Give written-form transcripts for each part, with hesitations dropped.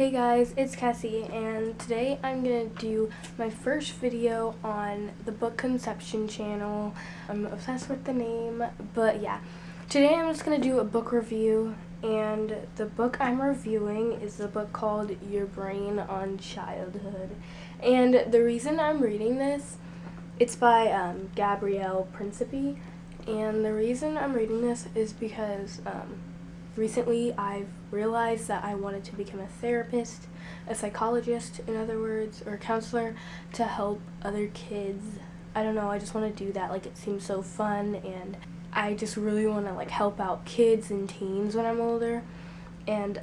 Hey guys, it's Kesi, and today I'm gonna do my first video on the Book Conception channel. I'm obsessed with the name, but yeah. Today I'm just gonna do a book review, and the book I'm reviewing is the book called Your Brain on Childhood. And the reason I'm reading this, it's by Gabrielle, Principe, and the reason I'm reading this is because recently I've realized that I wanted to become a therapist, a psychologist, in other words, or a counselor to help other kids. I don't know, I just want to do that. Like, it seems so fun, and I just really want to like help out kids and teens when I'm older. And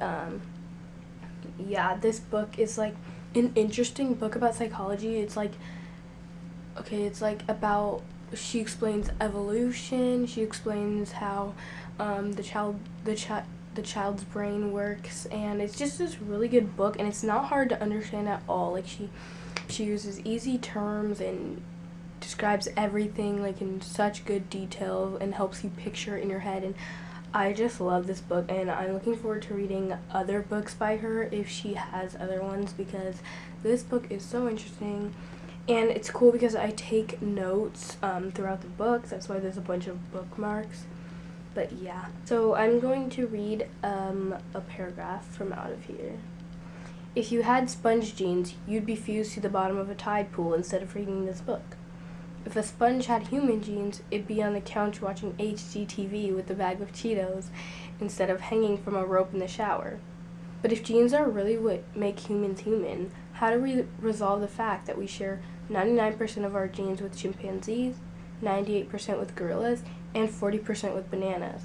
yeah, this book is like an interesting book about psychology. It's like about, she explains evolution, she explains how the child's brain works, and it's just this really good book, and it's not hard to understand at all. Like, she uses easy terms and describes everything like in such good detail and helps you picture it in your head, and I just love this book, and I'm looking forward to reading other books by her if she has other ones, because this book is so interesting. And it's cool because I take notes throughout the book. That's why there's a bunch of bookmarks. But yeah. So I'm going to read a paragraph from out of here. If you had sponge jeans, you'd be fused to the bottom of a tide pool instead of reading this book. If a sponge had human jeans, it'd be on the couch watching HGTV with a bag of Cheetos instead of hanging from a rope in the shower. But if genes are really what make humans human, how do we resolve the fact that we share 99% of our genes with chimpanzees, 98% with gorillas, and 40% with bananas?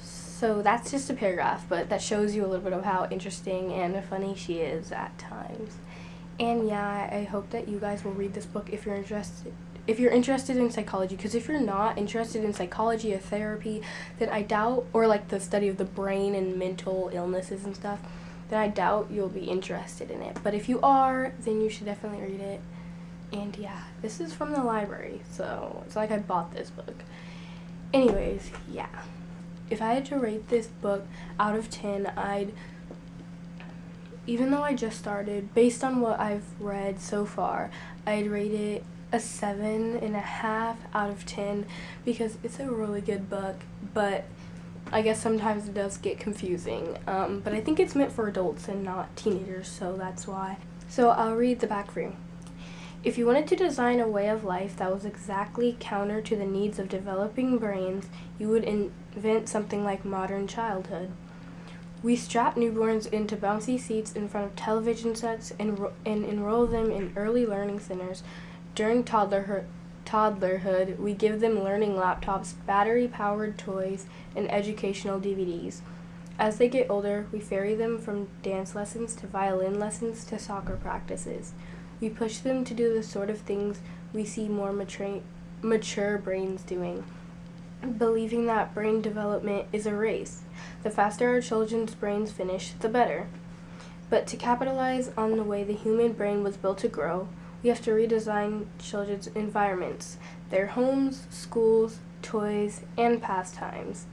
So that's just a paragraph, but that shows you a little bit of how interesting and funny she is at times. And yeah, I hope that you guys will read this book if you're interested. If you're interested in psychology, because if you're not interested in psychology or therapy, then I doubt, or like the study of the brain and mental illnesses and stuff, then I doubt you'll be interested in it. But if you are, then you should definitely read it. And yeah, this is from the library, so it's like I bought this book. Anyways, yeah. If I had to rate this book out of 10, even though I just started, based on what I've read so far, I'd rate it a 7.5 out of 10 because it's a really good book, but I guess sometimes it does get confusing. But I think it's meant for adults and not teenagers, so that's why. So I'll read the back for you. If you wanted to design a way of life that was exactly counter to the needs of developing brains, you would invent something like modern childhood. We strap newborns into bouncy seats in front of television sets and enroll them in early learning centers. During toddlerhood, we give them learning laptops, battery-powered toys, and educational DVDs. As they get older, we ferry them from dance lessons to violin lessons to soccer practices. We push them to do the sort of things we see more mature brains doing, believing that brain development is a race. The faster our children's brains finish, the better. But to capitalize on the way the human brain was built to grow, we have to redesign children's environments, their homes, schools, toys, and pastimes.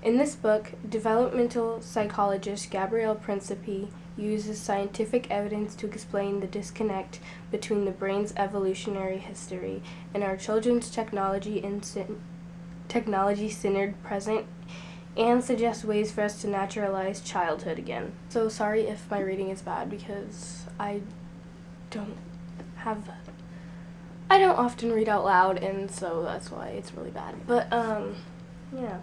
In this book, developmental psychologist Gabrielle Principe uses scientific evidence to explain the disconnect between the brain's evolutionary history and our children's technology-centered present, and suggests ways for us to naturalize childhood again. So sorry if my reading is bad because I don't often read out loud, and so that's why it's really bad. But yeah.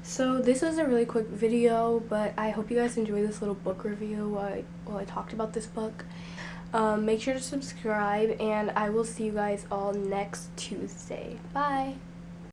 So this was a really quick video, but I hope you guys enjoyed this little book review while I talked about this book. Make sure to subscribe, and I will see you guys all next Tuesday. Bye!